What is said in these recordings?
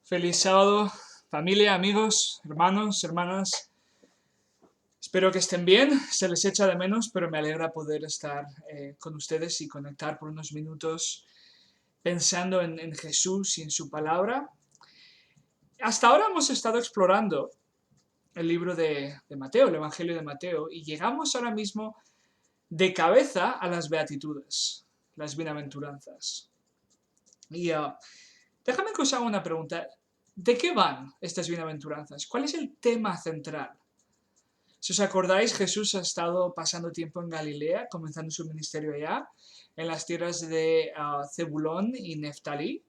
Feliz sábado, familia, amigos, hermanos, hermanas. Espero que estén bien, se les echa de menos, pero me alegra poder estar con ustedes y conectar por unos minutos pensando en Jesús y en su palabra. Hasta ahora hemos estado explorando el libro de Mateo, el Evangelio de Mateo, y llegamos ahora mismo de cabeza a las beatitudes, las bienaventuranzas. Y déjame que os haga una pregunta. ¿De qué van estas bienaventuranzas? ¿Cuál es el tema central? Si os acordáis, Jesús ha estado pasando tiempo en Galilea, comenzando su ministerio allá, en las tierras de Zebulón y Neftalí.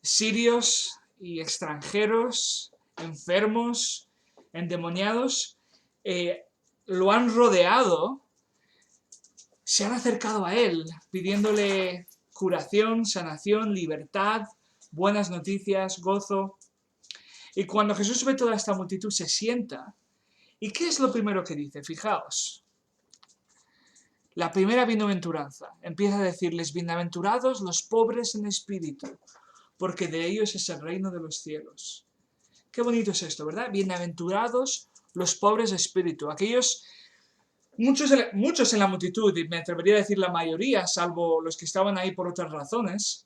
Sirios y extranjeros, enfermos, endemoniados, lo han rodeado, se han acercado a él, pidiéndole curación, sanación, libertad, buenas noticias, gozo. Y cuando Jesús ve toda esta multitud, se sienta. ¿Y qué es lo primero que dice? Fijaos. La primera bienaventuranza empieza a decirles: bienaventurados los pobres en espíritu, porque de ellos es el reino de los cielos. Qué bonito es esto, ¿verdad? Bienaventurados los pobres de espíritu. Aquellos, muchos en la multitud, y me atrevería a decir la mayoría, salvo los que estaban ahí por otras razones,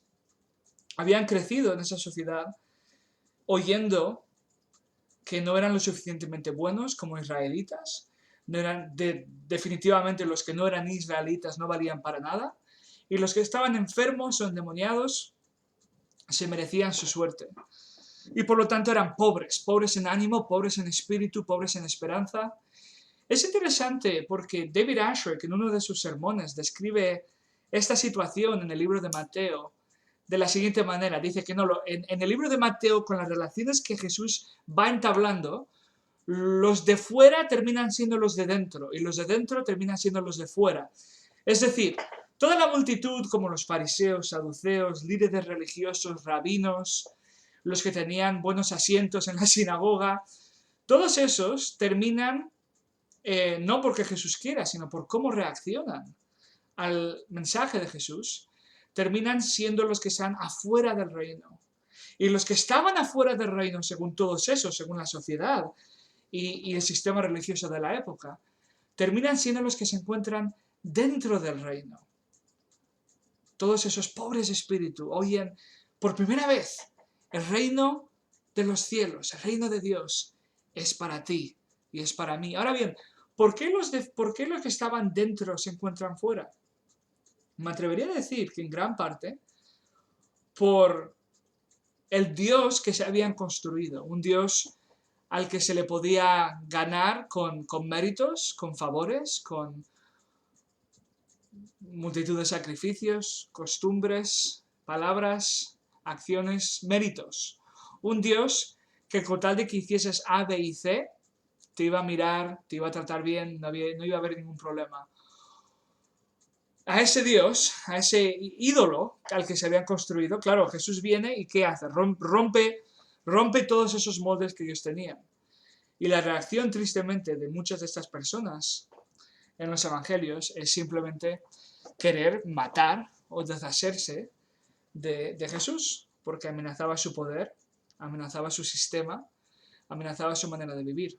habían crecido en esa sociedad oyendo que no eran lo suficientemente buenos como israelitas, no eran definitivamente los que no eran israelitas no valían para nada, y los que estaban enfermos o endemoniados se merecían su suerte. Y por lo tanto eran pobres, pobres en ánimo, pobres en espíritu, pobres en esperanza. Es interesante porque David Ashrick en uno de sus sermones describe esta situación en el libro de Mateo de la siguiente manera. Dice que en el libro de Mateo, con las relaciones que Jesús va entablando, los de fuera terminan siendo los de dentro y los de dentro terminan siendo los de fuera. Es decir, toda la multitud, como los fariseos, saduceos, líderes religiosos, rabinos, los que tenían buenos asientos en la sinagoga, todos esos terminan, no porque Jesús quiera, sino por cómo reaccionan al mensaje de Jesús, terminan siendo los que están afuera del reino. Y los que estaban afuera del reino, según todos esos, según la sociedad y el sistema religioso de la época, terminan siendo los que se encuentran dentro del reino. Todos esos pobres de espíritu oyen por primera vez: el reino de los cielos, el reino de Dios es para ti y es para mí. Ahora bien, ¿por qué los que estaban dentro se encuentran fuera? Me atrevería a decir que en gran parte por el Dios que se habían construido, un Dios al que se le podía ganar con méritos, con favores, con multitud de sacrificios, costumbres, palabras, acciones, méritos. Un Dios que con tal de que hicieses A, B y C, te iba a mirar, te iba a tratar bien, no iba a haber ningún problema. A ese Dios, a ese ídolo al que se habían construido, claro, Jesús viene y ¿qué hace? Rompe todos esos moldes que ellos tenían. Y la reacción, tristemente, de muchas de estas personas en los evangelios es simplemente querer matar o deshacerse de Jesús, porque amenazaba su poder, amenazaba su sistema, amenazaba su manera de vivir.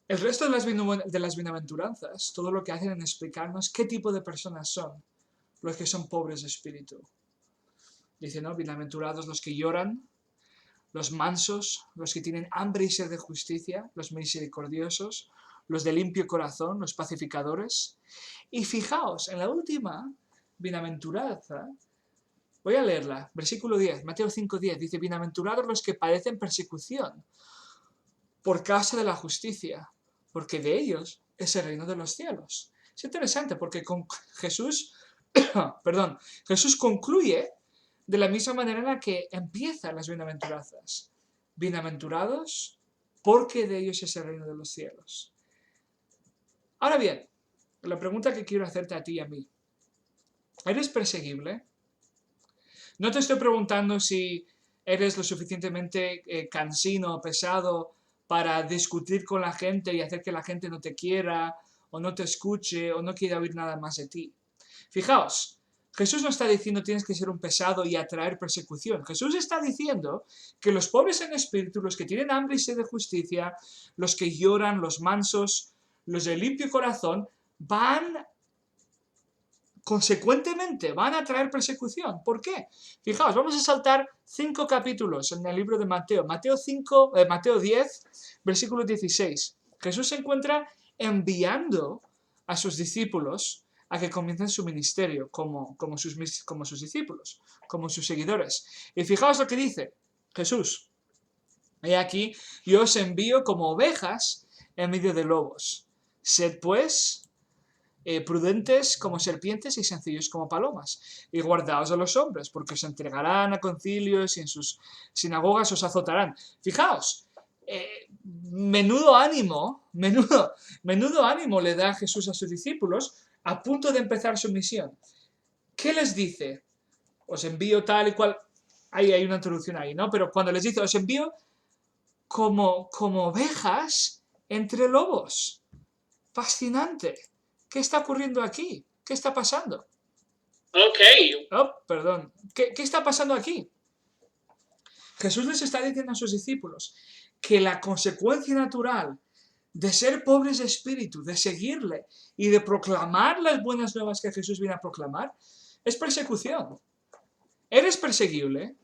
El resto de las bienaventuranzas, todo lo que hacen es explicarnos qué tipo de personas son los que son pobres de espíritu. Dice, ¿no? Bienaventurados los que lloran, los mansos, los que tienen hambre y sed de justicia, los misericordiosos, los de limpio corazón, los pacificadores. Y fijaos, en la última bienaventuranza, voy a leerla, versículo 10, Mateo 5:10, dice, bienaventurados los que padecen persecución por causa de la justicia, porque de ellos es el reino de los cielos. Es interesante porque Jesús concluye de la misma manera en la que empiezan las bienaventuranzas. Bienaventurados porque de ellos es el reino de los cielos. Ahora bien, la pregunta que quiero hacerte a ti y a mí: ¿eres perseguible? No te estoy preguntando si eres lo suficientemente cansino o pesado para discutir con la gente y hacer que la gente no te quiera, o no te escuche, o no quiera oír nada más de ti. Fijaos, Jesús no está diciendo tienes que ser un pesado y atraer persecución. Jesús está diciendo que los pobres en espíritu, los que tienen hambre y sed de justicia, los que lloran, los mansos, los de limpio corazón, consecuentemente van a traer persecución. ¿Por qué? Fijaos, vamos a saltar 5 capítulos en el libro de Mateo. Mateo 10, versículo 16. Jesús se encuentra enviando a sus discípulos a que comiencen su ministerio como sus discípulos, como sus seguidores. Y fijaos lo que dice Jesús. He aquí, yo os envío como ovejas en medio de lobos. Sed pues prudentes como serpientes y sencillos como palomas. Y guardaos de los hombres, porque os entregarán a concilios y en sus sinagogas os azotarán. Fijaos, menudo ánimo le da Jesús a sus discípulos a punto de empezar su misión. ¿Qué les dice? Os envío tal y cual. Ahí hay una introducción ahí, ¿no? Pero cuando les dice, os envío como ovejas entre lobos. Fascinante. ¿Qué está ocurriendo aquí? ¿Qué está pasando? Perdón. ¿Qué está pasando aquí? Jesús les está diciendo a sus discípulos que la consecuencia natural de ser pobres de espíritu, de seguirle y de proclamar las buenas nuevas que Jesús viene a proclamar, es persecución. ¿Eres perseguible?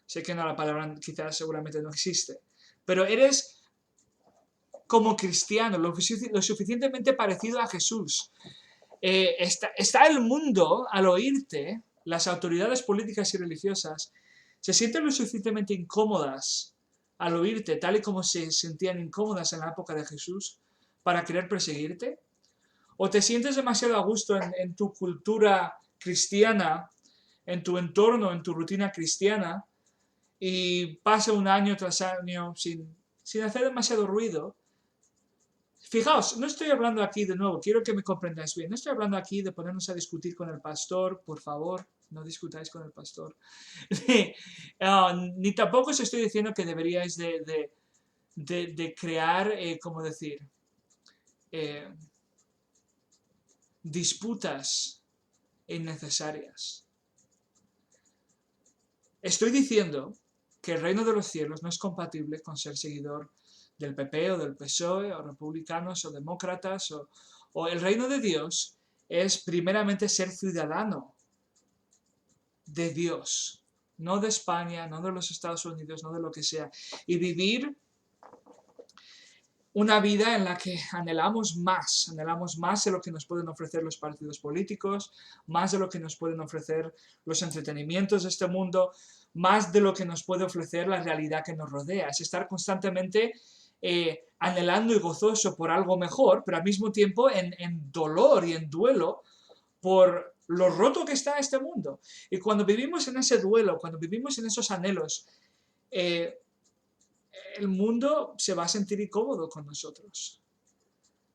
Sé que no, la palabra quizás seguramente no existe, pero eres como cristiano lo suficientemente parecido a Jesús. Está el mundo al oírte, las autoridades políticas y religiosas se sienten lo suficientemente incómodas al oírte, tal y como se sentían incómodas en la época de Jesús, para querer perseguirte. ¿O te sientes demasiado a gusto en tu cultura cristiana, en tu entorno, en tu rutina cristiana, y pasa un año tras año sin hacer demasiado ruido? Fijaos, no estoy hablando aquí de nuevo, quiero que me comprendáis bien, no estoy hablando aquí de ponernos a discutir con el pastor, por favor, no discutáis con el pastor. Ni tampoco os estoy diciendo que deberíais de crear, ¿cómo decir? Disputas innecesarias. Estoy diciendo que el reino de los cielos no es compatible con ser seguidor del PP o del PSOE o republicanos o demócratas o el reino de Dios es primeramente ser ciudadano de Dios, no de España, no de los Estados Unidos, no de lo que sea, y vivir una vida en la que anhelamos más de lo que nos pueden ofrecer los partidos políticos, más de lo que nos pueden ofrecer los entretenimientos de este mundo, más de lo que nos puede ofrecer la realidad que nos rodea. Es estar constantemente anhelando y gozoso por algo mejor, pero al mismo tiempo en dolor y en duelo por lo roto que está este mundo. Y cuando vivimos en ese duelo, cuando vivimos en esos anhelos, el mundo se va a sentir incómodo con nosotros.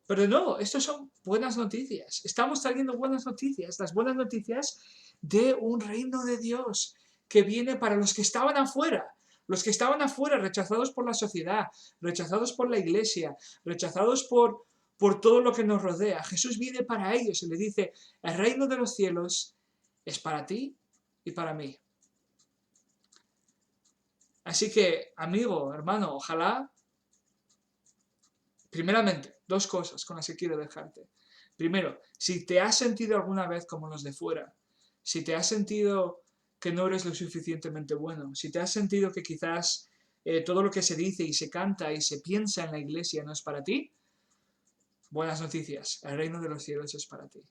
Pero de nuevo, estas son buenas noticias. Estamos trayendo buenas noticias, las buenas noticias de un reino de Dios que viene para los que estaban afuera, rechazados por la sociedad, rechazados por la iglesia, rechazados por todo lo que nos rodea. Jesús viene para ellos y le dice, el reino de los cielos es para ti y para mí. Así que, amigo, hermano, ojalá, primeramente, 2 cosas con las que quiero dejarte. Primero, si te has sentido alguna vez como los de fuera, si te has sentido que no eres lo suficientemente bueno, si te has sentido que quizás todo lo que se dice y se canta y se piensa en la iglesia no es para ti, buenas noticias, el reino de los cielos es para ti.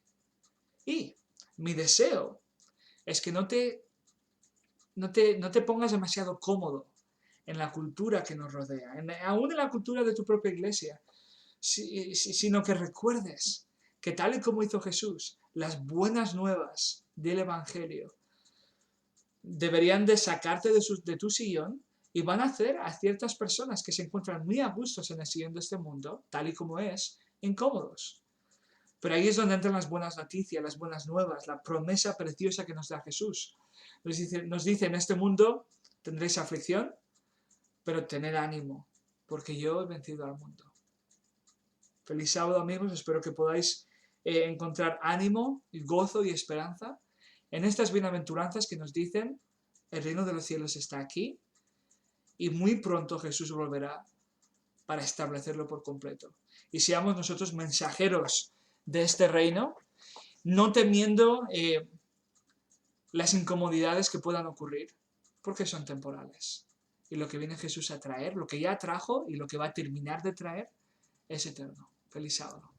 Y mi deseo es que no te pongas demasiado cómodo en la cultura que nos rodea, aún en la cultura de tu propia iglesia, sino que recuerdes que tal y como hizo Jesús, las buenas nuevas del Evangelio deberían de sacarte de tu sillón y van a hacer a ciertas personas que se encuentran muy a gustos en el sillón de este mundo, tal y como es, incómodos. Pero ahí es donde entran las buenas noticias, las buenas nuevas, la promesa preciosa que nos da Jesús. Nos dice en este mundo tendréis aflicción, pero tened ánimo, porque yo he vencido al mundo. Feliz sábado, amigos, espero que podáis encontrar ánimo, y gozo y esperanza en estas bienaventuranzas que nos dicen: el reino de los cielos está aquí y muy pronto Jesús volverá para establecerlo por completo. Y seamos nosotros mensajeros de este reino, no temiendo las incomodidades que puedan ocurrir, porque son temporales. Y lo que viene Jesús a traer, lo que ya trajo y lo que va a terminar de traer, es eterno. Feliz sábado.